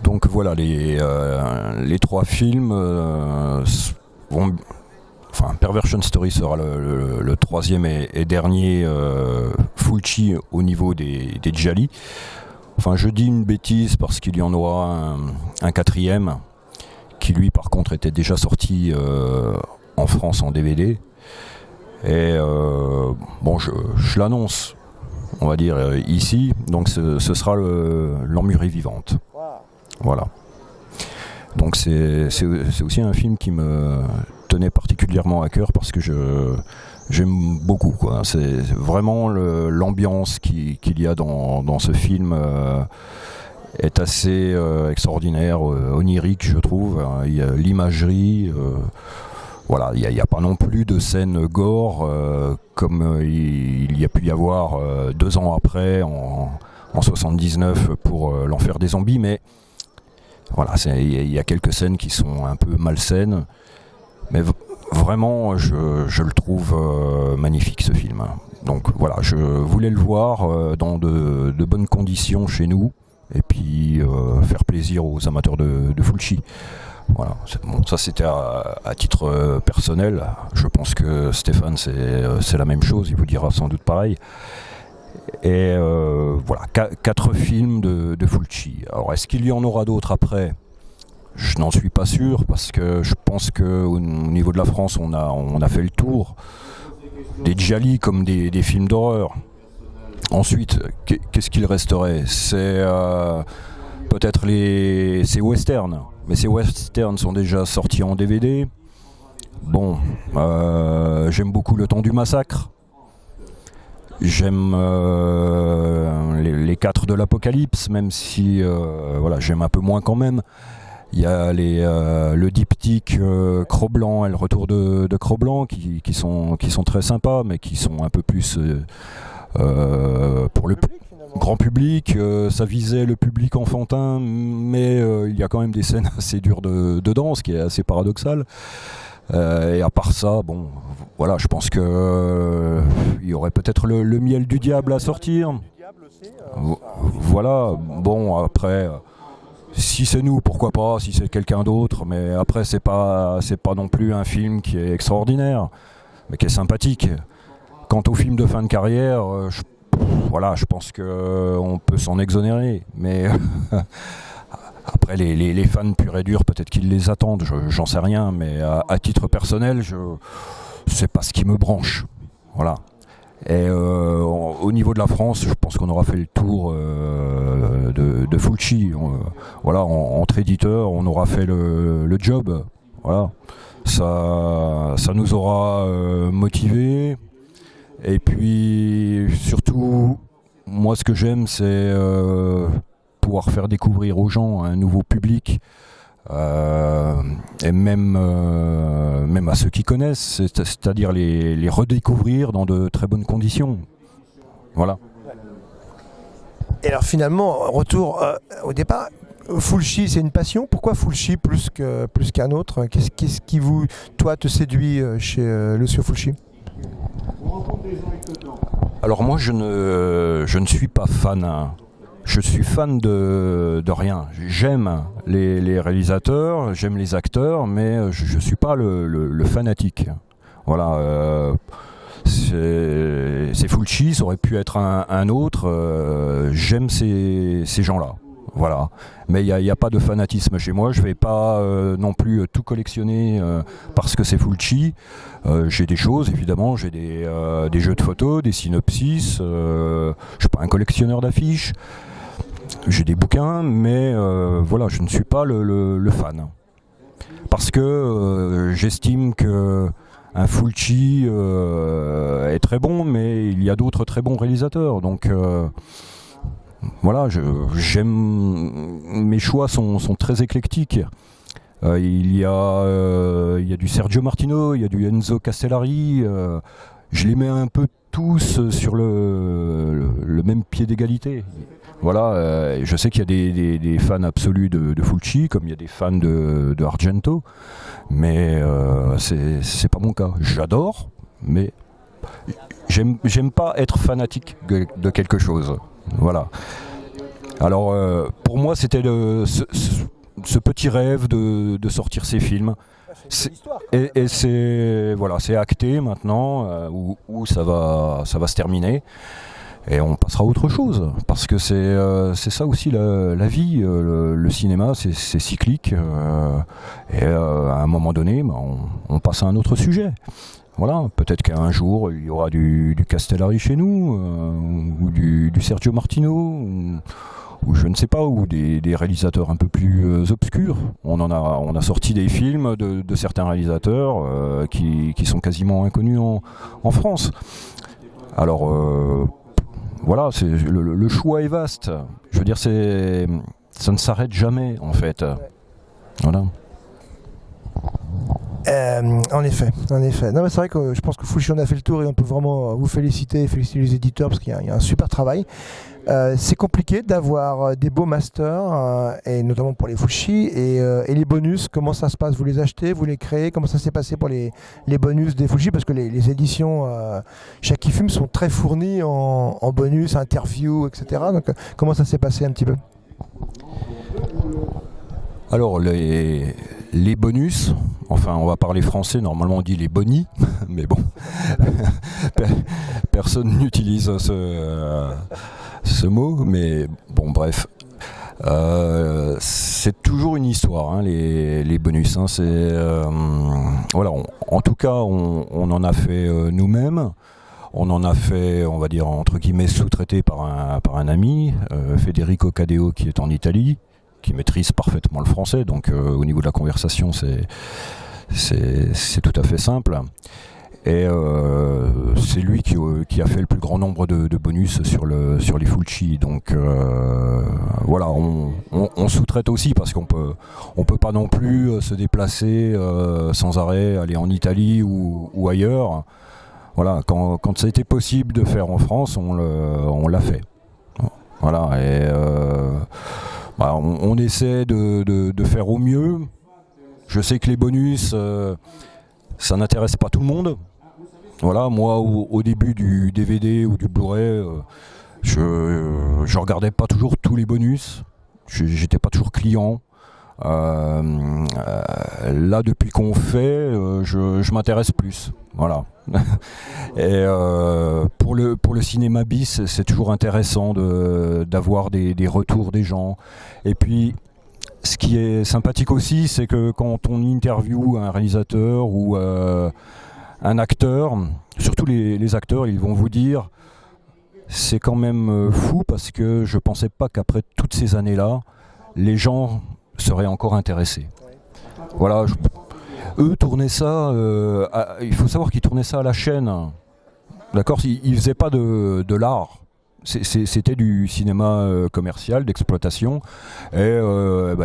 Donc voilà, les 3 films vont... Enfin, Perversion Story sera le 3e et dernier Fulci au niveau des Gialli. Enfin, je dis une bêtise parce qu'il y en aura un 4e qui lui par contre était déjà sorti en France en DVD. Et bon, je l'annonce, on va dire ici, donc ce sera l'Emmurée vivante. Voilà. Donc c'est aussi un film qui me tenait particulièrement à cœur parce que j'aime beaucoup, quoi. C'est vraiment l'ambiance qu'il y a dans ce film est assez extraordinaire, onirique, je trouve. Il y a l'imagerie, voilà, il n'y a pas non plus de scène gore comme il y a pu y avoir 2 ans après en 79 pour l'Enfer des zombies, mais voilà, il y a quelques scènes qui sont un peu malsaines, mais vraiment je le trouve magnifique, ce film. Donc voilà, je voulais le voir dans de bonnes conditions chez nous et puis faire plaisir aux amateurs de Fulci. Voilà, bon, ça c'était à titre personnel. Je pense que Stéphane c'est la même chose, il vous dira sans doute pareil. Et voilà, 4 films de Fulci. Alors est-ce qu'il y en aura d'autres après ? Je n'en suis pas sûr parce que je pense qu'au niveau de la France on a fait le tour des Gialli comme des films d'horreur. Ensuite, qu'est-ce qu'il resterait ? C'est peut-être ces westerns, mais ces westerns sont déjà sortis en DVD. Bon, j'aime beaucoup Le Temps du massacre. J'aime les 4 de l'Apocalypse, même si voilà, j'aime un peu moins quand même. Il y a le diptyque Cro-Blanc et le retour de Cro-Blanc qui sont très sympas, mais qui sont un peu plus pour le grand public. Ça visait le public enfantin, mais il y a quand même des scènes assez dures dedans, ce qui est assez paradoxal. Et à part ça, bon, voilà, je pense que il y aurait peut-être le Miel du diable à sortir. Voilà, bon, après, si c'est nous, pourquoi pas, si c'est quelqu'un d'autre, mais après, c'est pas non plus un film qui est extraordinaire, mais qui est sympathique. Quant au film de fin de carrière, voilà, je pense qu'on peut s'en exonérer, mais après les fans purs et durs, peut-être qu'ils les attendent, j'en sais rien, mais à titre personnel, c'est pas ce qui me branche. Voilà. Et au niveau de la France, je pense qu'on aura fait le tour de Fulci. Voilà, entre éditeurs, on aura fait le job. Voilà. Ça nous aura motivés. Et puis surtout, moi ce que j'aime, c'est pouvoir faire découvrir aux gens un nouveau public. Et même à ceux qui connaissent, c'est-à-dire les redécouvrir dans de très bonnes conditions. Voilà. Et alors finalement, retour au départ, Fulci c'est une passion. Pourquoi Fulci plus qu'un autre ? Qu'est-ce qui toi, te séduit chez Lucio Fulci ? Alors moi je ne suis pas fan. Je suis fan de rien. J'aime les réalisateurs, j'aime les acteurs, mais je ne suis pas le fanatique. Voilà. C'est Fulci, ça aurait pu être un autre. J'aime ces gens-là. Voilà. Mais il n'y a pas de fanatisme chez moi. Je ne vais pas non plus tout collectionner parce que c'est Fulci. J'ai des choses, évidemment. J'ai des jeux de photos, des synopsis. Je ne suis pas un collectionneur d'affiches. J'ai des bouquins, mais voilà, je ne suis pas le fan. Parce que j'estime que un Fulci est très bon, mais il y a d'autres très bons réalisateurs. Donc voilà, mes choix sont très éclectiques. Il y a du Sergio Martino, il y a du Enzo Castellari. Je les mets un peu tous sur le même pied d'égalité. Voilà, je sais qu'il y a des fans absolus de Fulci, comme il y a des fans de Argento, mais c'est pas mon cas. J'adore, mais j'aime pas être fanatique de quelque chose. Voilà. Alors pour moi c'était ce petit rêve de sortir ces films. Et c'est acté maintenant où ça va se terminer. Et on passera à autre chose, parce que c'est ça aussi la vie. Le cinéma, c'est cyclique. Et à un moment donné, on passe à un autre sujet. Voilà, peut-être qu'un jour, il y aura du Castellari chez nous, ou du Sergio Martino, ou je ne sais pas, ou des réalisateurs un peu plus obscurs. On a sorti des films de certains réalisateurs qui sont quasiment inconnus en France. Alors... voilà, le choix est vaste. Je veux dire, ça ne s'arrête jamais, en fait. Voilà. En effet. Non, mais c'est vrai que je pense que Fulci, on a fait le tour et on peut vraiment vous féliciter les éditeurs parce qu'il y a un super travail. C'est compliqué d'avoir des beaux masters, et notamment pour les Fulci, et les bonus, comment ça se passe? Vous les achetez, vous les créez? Comment ça s'est passé pour les bonus des Fulci? Parce que les éditions Chaque Film sont très fournies en bonus, interviews, etc. Donc comment ça s'est passé un petit peu? Alors les bonus, enfin on va parler français, normalement on dit les bonis, mais bon, personne n'utilise ce mot, mais bon bref. C'est toujours une histoire, hein, les bonus. Hein, voilà, en tout cas, on en a fait nous-mêmes. On en a fait, on va dire, entre guillemets, sous-traité par un ami, Federico Cadeo, qui est en Italie, qui maîtrise parfaitement le français. Donc, au niveau de la conversation, c'est tout à fait simple. Et c'est lui qui a fait le plus grand nombre de bonus sur les Fulci. Donc voilà, on sous-traite aussi parce qu'on peut pas non plus se déplacer sans arrêt, aller en Italie ou ailleurs. Voilà, quand ça a été possible de faire en France, on l'a fait. Voilà, et voilà, on essaie de faire au mieux. Je sais que les bonus, ça n'intéresse pas tout le monde. Voilà, moi au début du DVD ou du Blu-ray, je regardais pas toujours tous les bonus, j'étais pas toujours client. Là, depuis qu'on fait, je m'intéresse plus. Voilà. Et pour le cinéma bis, c'est toujours intéressant d'avoir des retours des gens. Et puis, ce qui est sympathique aussi, c'est que quand on interviewe un réalisateur ou un acteur, surtout les acteurs, ils vont vous dire c'est quand même fou parce que je pensais pas qu'après toutes ces années-là, les gens seraient encore intéressés. Voilà, eux tournaient ça, il faut savoir qu'ils tournaient ça à la chaîne. D'accord, ils faisaient pas de l'art. C'était du cinéma commercial, d'exploitation, et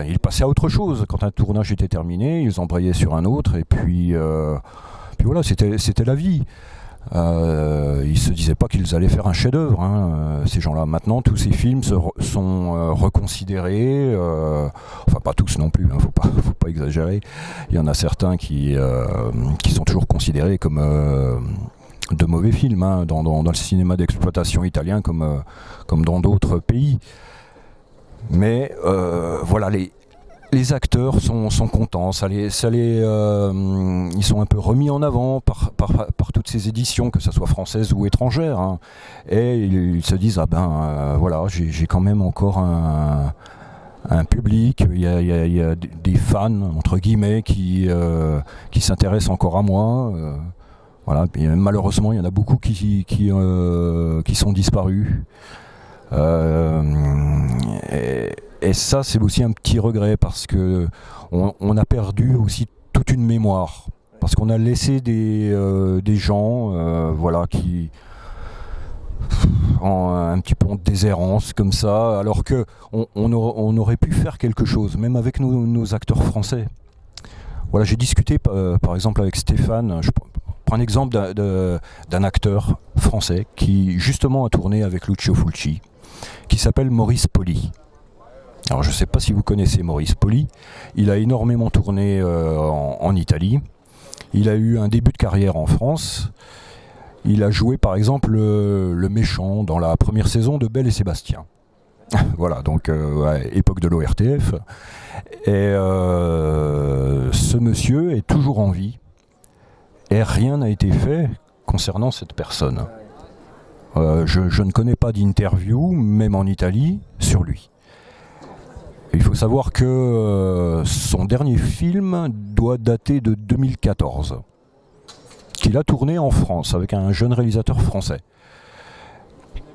ils passaient à autre chose. Quand un tournage était terminé, ils embrayaient sur un autre, et puis voilà, c'était la vie. Ils se disaient pas qu'ils allaient faire un chef-d'œuvre, hein, ces gens-là. Maintenant, tous ces films sont reconsidérés. Enfin, pas tous non plus, hein, faut pas exagérer. Il y en a certains qui sont toujours considérés comme de mauvais films, hein, dans le cinéma d'exploitation italien comme dans d'autres pays. Mais voilà, les acteurs sont contents, ils sont un peu remis en avant par toutes ces éditions, que ce soit françaises ou étrangères, hein. Et ils se disent voilà, j'ai quand même encore un public, il y a des fans entre guillemets qui s'intéressent encore à moi. Voilà, et malheureusement, il y en a beaucoup qui sont disparus. Et ça, c'est aussi un petit regret parce que on a perdu aussi toute une mémoire. Parce qu'on a laissé des gens, voilà, qui un petit peu en déshérence comme ça, alors que on aurait pu faire quelque chose, même avec nos acteurs français. Voilà, j'ai discuté par exemple avec Stéphane. Je prends un exemple d'un acteur français qui justement a tourné avec Lucio Fulci, qui s'appelle Maurice Poli. Alors je ne sais pas si vous connaissez Maurice Poli, il a énormément tourné en Italie, il a eu un début de carrière en France, Il a joué par exemple le méchant dans la première saison de Belle et Sébastien. Voilà, donc époque de l'ORTF. Et ce monsieur est toujours en vie. Et rien n'a été fait concernant cette personne. Je ne connais pas d'interview, même en Italie, sur lui. Il faut savoir que son dernier film doit dater de 2014, qu'il a tourné en France avec un jeune réalisateur français,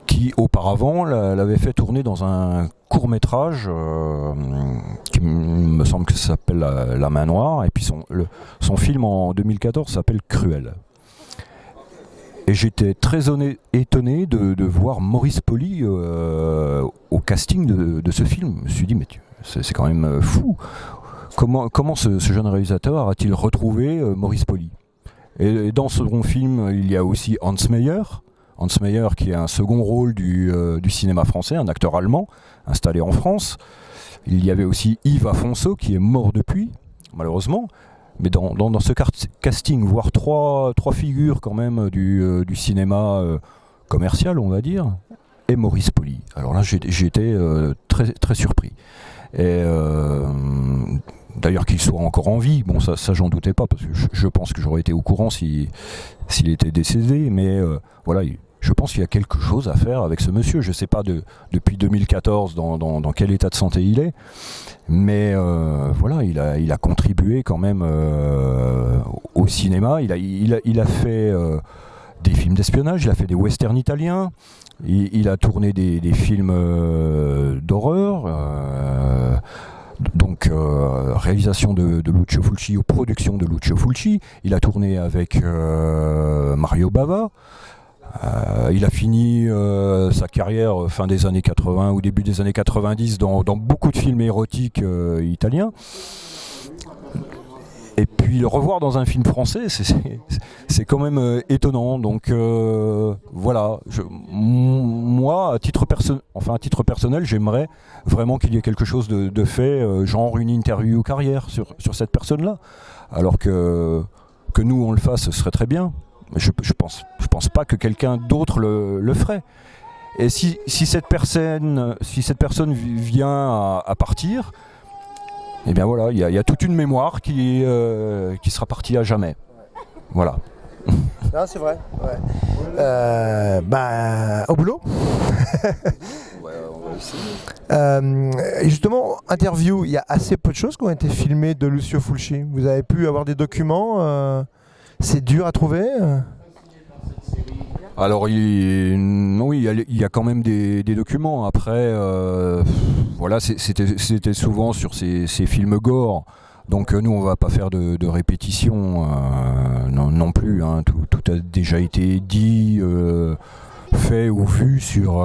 qui auparavant l'avait fait tourner dans un court-métrage qui me semble que ça s'appelle La Main Noire, et puis son film en 2014 s'appelle Cruel. Et j'étais très étonné de voir Maurice Poli au casting de ce film. Je me suis dit, mais c'est quand même fou. Comment ce jeune réalisateur a-t-il retrouvé Maurice Poli? Et dans son film, il y a aussi Hans Meyer. Hans Meyer qui a un second rôle du cinéma français, un acteur allemand installé en France. Il y avait aussi Yves Afonso qui est mort depuis, malheureusement. Mais dans ce casting, voir trois figures quand même du cinéma commercial, on va dire, et Maurice Poli. Alors là, j'étais très, très surpris. Et d'ailleurs qu'il soit encore en vie, bon ça j'en doutais pas, parce que je pense que j'aurais été au courant s'il était décédé, mais voilà, je pense qu'il y a quelque chose à faire avec ce monsieur. Je sais pas depuis 2014 dans quel état de santé il est, mais voilà, il a contribué quand même au cinéma. Il a fait des films d'espionnage, il a fait des westerns italiens, il a tourné des films d'horreur. Donc réalisation de Lucio Fulci, ou production de Lucio Fulci. Il a tourné avec Mario Bava. Il a fini sa carrière fin des années 80 ou début des années 90 dans beaucoup de films érotiques italiens. Et puis le revoir dans un film français, c'est quand même étonnant. Donc voilà, moi, à titre personnel, j'aimerais vraiment qu'il y ait quelque chose de fait, genre une interview carrière sur cette personne-là. Alors que nous, on le fasse, ce serait très bien. Je pense pas que quelqu'un d'autre le ferait. Et si cette personne vient à partir, eh bien voilà, il y a toute une mémoire qui sera partie à jamais. Voilà. Non, c'est vrai. Ouais. Au boulot. Ouais, on va essayer. Justement, interview, il y a assez peu de choses qui ont été filmées de Lucio Fulci. Vous avez pu avoir des documents, c'est dur à trouver Alors il y a quand même des documents. Après, voilà, c'était souvent sur ces films gore. Donc nous, on va pas faire de répétition non plus. Hein. Tout a déjà été dit, fait ou vu sur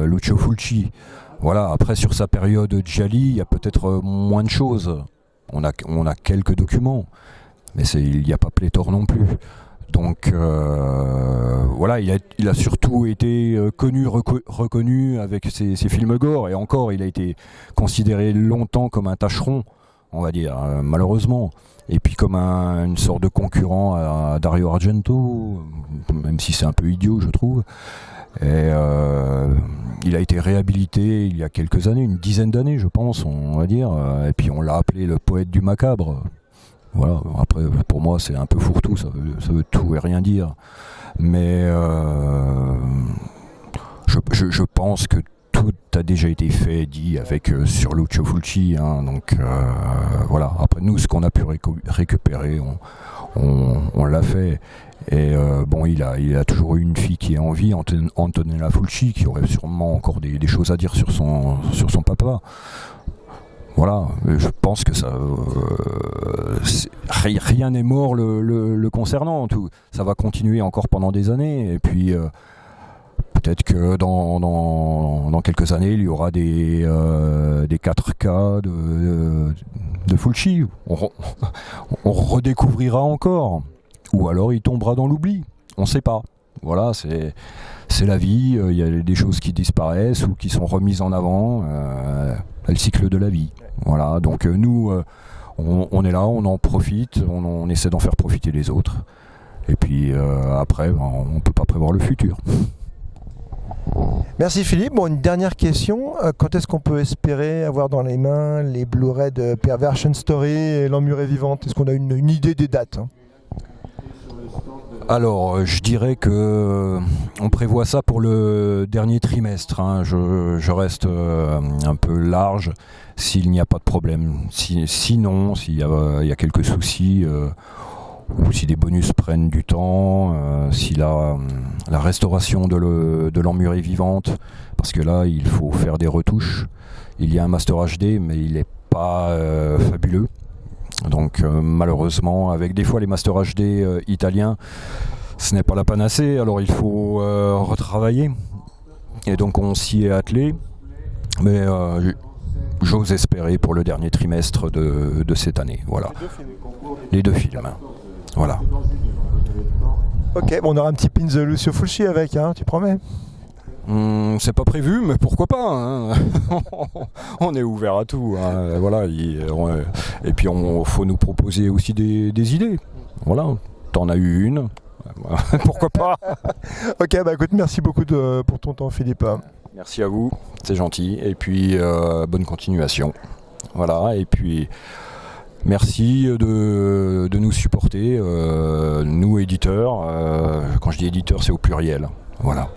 Lucio Fulci. Voilà. Après, sur sa période Gialli, il y a peut-être moins de choses. On a quelques documents, mais il n'y a pas pléthore non plus. Donc voilà, il a surtout été reconnu avec ses films gore, et encore, il a été considéré longtemps comme un tâcheron, on va dire, malheureusement, et puis comme une sorte de concurrent à Dario Argento, même si c'est un peu idiot, je trouve. Et il a été réhabilité il y a quelques années, une dizaine d'années, je pense, on va dire, et puis on l'a appelé le poète du macabre. Voilà. Après, pour moi, c'est un peu fourre-tout, ça veut tout et rien dire. Mais je pense que tout a déjà été fait, dit avec sur Lucio Fulci. Hein, donc voilà. Après, nous, ce qu'on a pu récupérer, on l'a fait. Et bon, il a toujours eu une fille qui est en vie, Antonella Fulci, qui aurait sûrement encore des choses à dire sur son papa. Voilà, je pense que ça, rien n'est mort le concernant. Tout, ça va continuer encore pendant des années. Et puis peut-être que dans quelques années, il y aura des 4K de Fulci. On redécouvrira encore. Ou alors il tombera dans l'oubli. On ne sait pas. Voilà, c'est la vie. Il y a des choses qui disparaissent ou qui sont remises en avant. Le cycle de la vie. Voilà, donc nous, on est là, on en profite, on essaie d'en faire profiter les autres. Et puis après, on ne peut pas prévoir le futur. Merci Philippe. Bon, une dernière question. Quand est-ce qu'on peut espérer avoir dans les mains les Blu-ray de Perversion Story et L'Emmurée Vivante? Est-ce qu'on a une idée des dates? Alors, je dirais que on prévoit ça pour le dernier trimestre. Hein. Je reste un peu large s'il n'y a pas de problème. Sinon, s'il y a quelques soucis, ou si des bonus prennent du temps, si la restauration de l'Emmurée Vivante, parce que là, il faut faire des retouches. Il y a un Master HD, mais il n'est pas fabuleux. Donc malheureusement, avec des fois les Master HD italiens, ce n'est pas la panacée, alors il faut retravailler. Et donc on s'y est attelé, mais j'ose espérer pour le dernier trimestre de cette année. Voilà. Les deux films. Voilà. Ok, bon, on aura un petit pin de Lucio Fulci avec, hein, tu promets? C'est pas prévu, mais pourquoi pas, hein. On est ouvert à tout, hein. Voilà, et puis faut nous proposer aussi des idées. Voilà, t'en as eu une, pourquoi pas. Ok, bah écoute, merci beaucoup pour ton temps Philippe. Merci à vous, c'est gentil, et puis bonne continuation. Voilà, et puis merci de nous supporter, nous éditeurs. Quand je dis éditeurs, c'est au pluriel. Voilà.